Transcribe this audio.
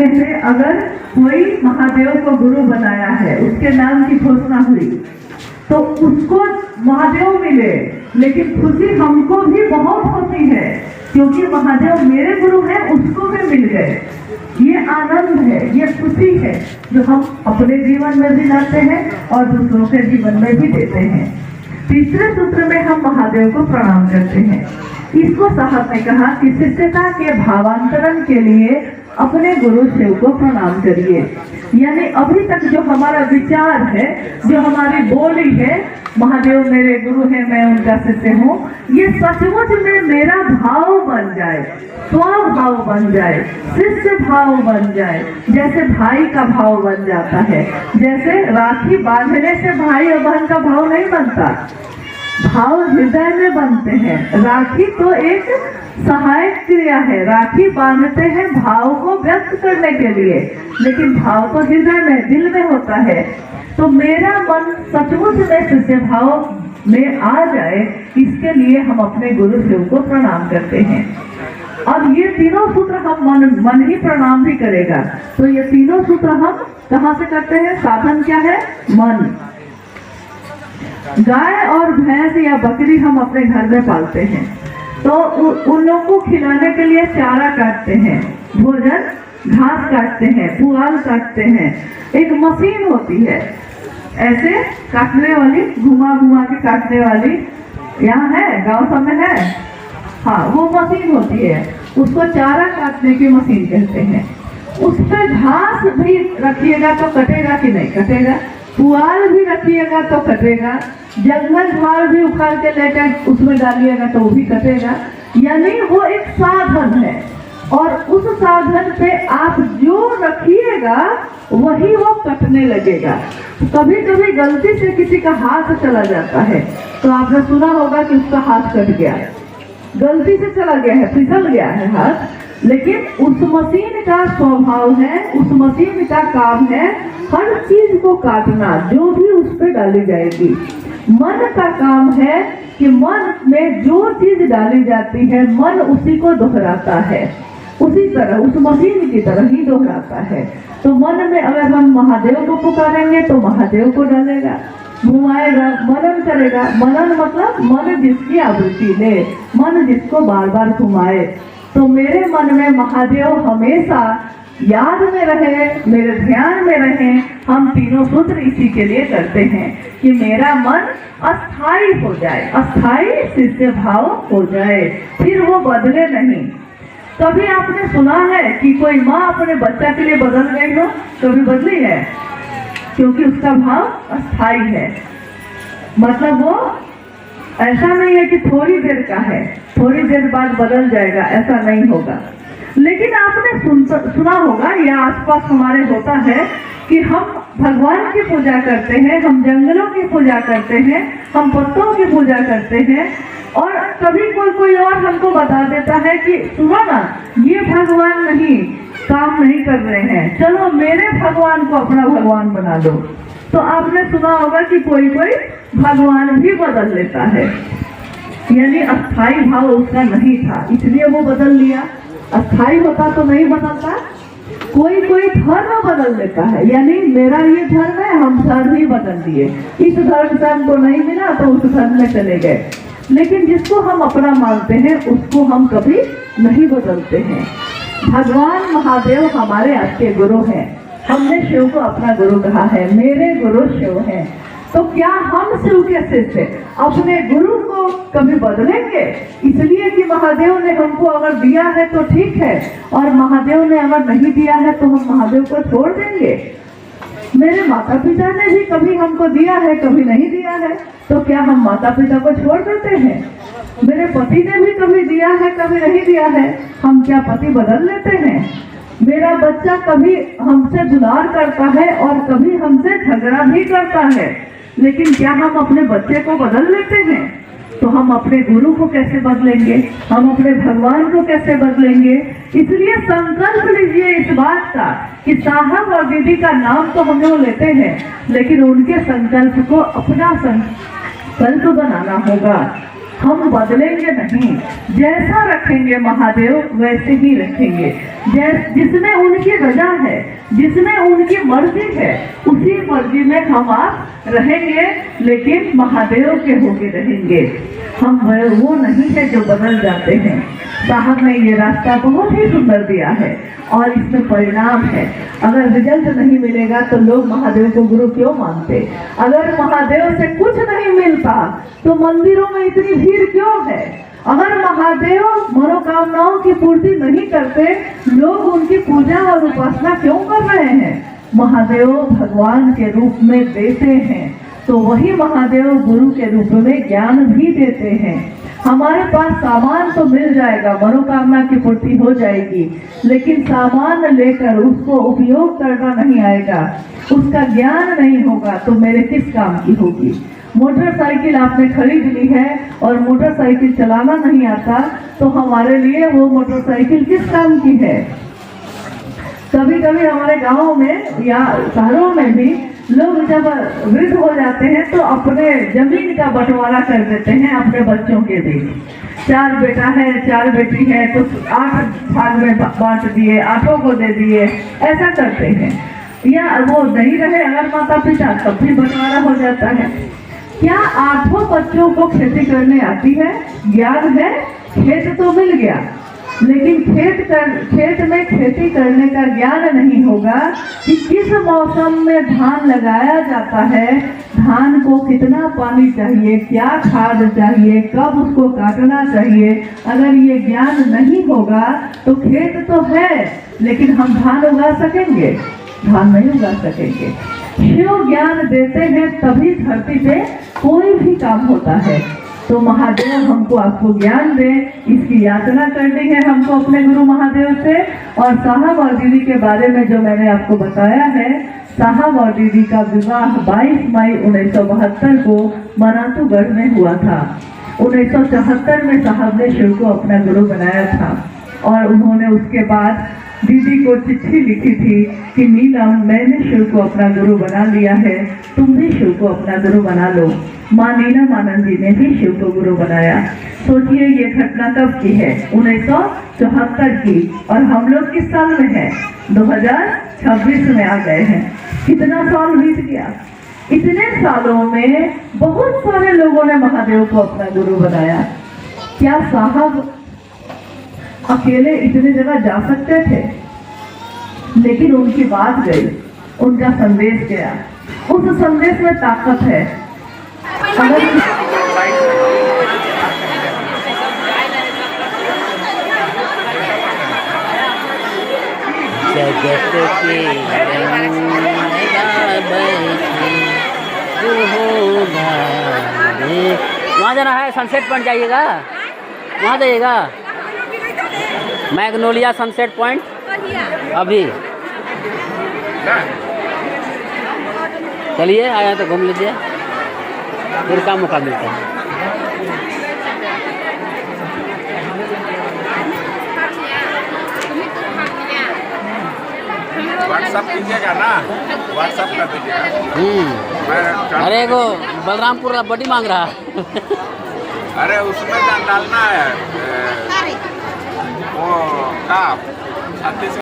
में से अगर कोई महादेव को गुरु बनाया है, उसके नाम की घोषणा हुई, तो उसको महादेव मिले, लेकिन खुशी हमको भी बहुत होती है क्योंकि महादेव मेरे गुरु हैं, उसको भी मिल गए। ये आनंद है, ये खुशी है जो हम अपने जीवन में भी लाते हैं और दूसरों के जीवन में भी देते हैं। तीसरे सूत्र में हम महादेव को प्रणाम करते हैं। इसको साहब ने कहा कि शिष्यता के भावांतरण के लिए अपने गुरु शिव को प्रणाम करिए। यानी अभी तक जो हमारा विचार है, जो हमारी बोली है, महादेव मेरे गुरु हैं, मैं उनका शिष्य हूँ, ये सचमुच में मेरा भाव बन जाए, स्वभाव बन जाए, शिष्य भाव बन जाए, जैसे भाई का भाव बन जाता है। जैसे राखी बांधने से भाई और बहन का भाव नहीं बनता, भाव हृदय में बनते हैं। राखी तो एक सहायक क्रिया है, राखी बांधते हैं भाव को व्यक्त करने के लिए, लेकिन भाव तो हृदय में, दिल में होता है। तो मेरा मन सचमुच में शिष्य भाव में आ जाए, इसके लिए हम अपने गुरु शिव को प्रणाम करते हैं। अब ये तीनों सूत्र हम मन ही प्रणाम भी करेगा, तो ये तीनों सूत्र हम कहाँ से करते हैं? साधन क्या है? मन। गाय और भैंस या बकरी हम अपने घर में पालते हैं, तो उन लोगों को खिलाने के लिए चारा काटते हैं, भोजन घास काटते हैं, पुआल काटते हैं। एक मशीन होती है ऐसे काटने वाली, घुमा घुमा के काटने वाली, यहाँ है, गांव सब में है। हाँ, वो मशीन होती है, उसको चारा काटने की मशीन कहते हैं। उस पर घास भी रखिएगा तो कटेगा कि नहीं कटेगा, पुआल भी रखिएगा तो कटेगा, जंगल झाड़ भी उखाड़ के लेकर उसमें डालिएगा तो वो भी कटेगा। यानी वो एक साधन है और उस साधन पे आप जो रखिएगा वही वो कटने लगेगा। कभी कभी गलती से किसी का हाथ चला जाता है तो आपने सुना होगा कि उसका हाथ कट गया, गलती से चला गया है, फिसल गया है हाथ, लेकिन उस मशीन का स्वभाव है, उस मशीन का काम है हर चीज को काटना जो भी उस पर डाली जाएगी। मन का काम है कि मन में जो चीज डाली जाती है मन उसी को दोहराता है, उसी तरह उस मशीन की तरह ही दोहराता है। तो मन में अगर हम महादेव को पुकारेंगे तो महादेव को डालेगा, घुमाएगा, मनन करेगा। मनन मतलब मन जिसकी आवृत्ति ले, मन जिसको बार बार घुमाए। तो मेरे मन में महादेव हमेशा याद में रहे, मेरे ध्यान में रहे। हम तीनों सूत्र इसी के लिए करते हैं कि मेरा मन अस्थाई हो जाए, अस्थाई शिष्य भाव हो जाए, फिर वो बदले नहीं। कभी आपने सुना है कि कोई माँ अपने बच्चा के लिए बदल गई हो? कभी बदली है? क्योंकि उसका भाव अस्थाई है। मतलब वो ऐसा नहीं है कि थोड़ी देर का है, थोड़ी देर बाद बदल जाएगा, ऐसा नहीं होगा। लेकिन आपने सुना होगा या आसपास हमारे होता है कि हम भगवान की पूजा करते हैं, हम जंगलों की पूजा करते हैं, हम पत्तों की पूजा करते हैं, और कभी कोई और हमको बता देता है कि सुनो ना, ये भगवान नहीं, काम नहीं कर रहे हैं, चलो मेरे भगवान को अपना भगवान बना दो। तो आपने सुना होगा कि कोई भगवान भी बदल लेता है, यानी अस्थाई भाव उसका नहीं था इसलिए वो बदल लिया। अस्थाई होता तो नहीं बदलता। कोई धर्म बदल लेता है, यानी मेरा ये धर्म है, हम धर्म ही बदल दिए, इस धर्म से हमको नहीं मिला तो उस धर्म में चले गए। लेकिन जिसको हम अपना मानते हैं उसको हम कभी नहीं बदलते हैं। भगवान महादेव हमारे आपके गुरु हैं, हमने शिव को अपना गुरु कहा है, मेरे गुरु शिव हैं। तो क्या हम शिव के शिष्य अपने गुरु को कभी बदलेंगे? इसलिए कि महादेव ने हमको अगर दिया है तो ठीक है, और महादेव ने अगर नहीं दिया है तो हम महादेव को छोड़ देंगे? मेरे माता पिता ने भी कभी हमको दिया है, कभी नहीं दिया है, तो क्या हम माता पिता को छोड़ देते हैं? मेरे पति ने भी कभी दिया है, कभी नहीं दिया है, हम क्या पति बदल लेते हैं? मेरा बच्चा कभी हमसे दुलार करता है और कभी हमसे झगड़ा भी करता है, लेकिन क्या हम अपने बच्चे को बदल लेते हैं? तो हम अपने गुरु को कैसे बदलेंगे, हम अपने भगवान को कैसे बदलेंगे? इसलिए संकल्प लीजिए इस बात का कि साहब और दीदी का नाम तो हम लोग लेते हैं, लेकिन उनके संकल्प को अपना संकल्प बनाना होगा। हम बदलेंगे नहीं, जैसा रखेंगे महादेव वैसे ही रखेंगे। जिसमें उनकी रजा है, जिसमें उनकी मर्जी है, उसी मर्जी में हम आप रहेंगे, लेकिन महादेव के होके रहेंगे। हम वो नहीं है जो बदल जाते हैं। साहब ने ये रास्ता बहुत ही सुंदर दिया है और इसमें परिणाम है। अगर रिजल्ट नहीं मिलेगा तो लोग महादेव को गुरु क्यों मानते? अगर महादेव से कुछ नहीं मिलता तो मंदिरों में इतनी भीड़ क्यों है? अगर महादेव मनोकामनाओं की पूर्ति नहीं करते, लोग उनकी पूजा और उपासना क्यों कर रहे हैं? महादेव भगवान के रूप में देते हैं, तो वही महादेव गुरु के रूप में ज्ञान भी देते हैं। हमारे पास सामान तो मिल जाएगा, मनोकामना की पूर्ति हो जाएगी, लेकिन सामान लेकर उसको उपयोग करना नहीं आएगा, उसका ज्ञान नहीं होगा, तो मेरे किस काम की होगी? मोटरसाइकिल आपने खरीद ली है और मोटरसाइकिल चलाना नहीं आता, तो हमारे लिए वो मोटरसाइकिल किस काम की है? कभी कभी हमारे गाँव में या शहरों में भी लोग जब वृद्ध हो जाते हैं तो अपने जमीन का बंटवारा कर देते हैं अपने बच्चों के बीच। 4 बेटा है, 4 बेटी है, तो 8 भाग में बांट दिए, 8 को दे दिए, ऐसा करते हैं। या वो नहीं रहे अगर माता पिता, तब भी बंटवारा हो जाता है। क्या 8 बच्चों को खेती करने आती है? ज्ञान है, खेत तो मिल गया, लेकिन खेत में खेती करने का ज्ञान नहीं होगा कि किस मौसम में धान लगाया जाता है, धान को कितना पानी चाहिए, क्या खाद चाहिए, कब उसको काटना चाहिए। अगर ये ज्ञान नहीं होगा तो खेत तो है, लेकिन हम धान उगा सकेंगे? धान नहीं उगा सकेंगे। शिव ज्ञान देते हैं तभी धरती पे कोई भी काम होता है। तो महादेव हमको आपको ज्ञान दे, इसकी याचना करनी है हमको अपने गुरु महादेव से। और साहब और दीदी के बारे में जो मैंने आपको बताया है, साहब और दीदी का विवाह 22 मई 1972 को मनातूगढ़ में हुआ था। 1974 में साहब ने शिव को अपना गुरु बनाया था और उन्होंने उसके बाद दीदी को चिट्ठी लिखी थी कि नीलम, मैंने शिव को अपना गुरु बना लिया है, तुम भी शिव को अपना गुरु बना लो। माँ नीलम आनंद जी ने भी शिव को गुरु बनाया। सोचिए ये घटना कब की है? 1974 की, और हम लोग किस साल में है? 2026 में आ गए हैं। कितना साल बीत गया? इतने सालों में बहुत सारे लोगों ने महादेव को अपना गुरु बनाया। क्या साहब अकेले इतने जगह जा सकते थे? लेकिन उनकी बात गई, उनका संदेश गया। उस संदेश में ताकत है। अगर वहाँ जाना है, सनसेट पॉइंट जाइएगा, वहाँ जाइएगा, मैग्नोलिया सनसेट पॉइंट अभी। चलिए आया तो घूम लीजिए, फिर का मौका मिलता है। व्हाट्सअप कीजिएगा ना, व्हाट्सअप कर दीजिएगा। अरे वो बलरामपुर का बड़ी मांग रहा है। अरे उसमें डालना है वो का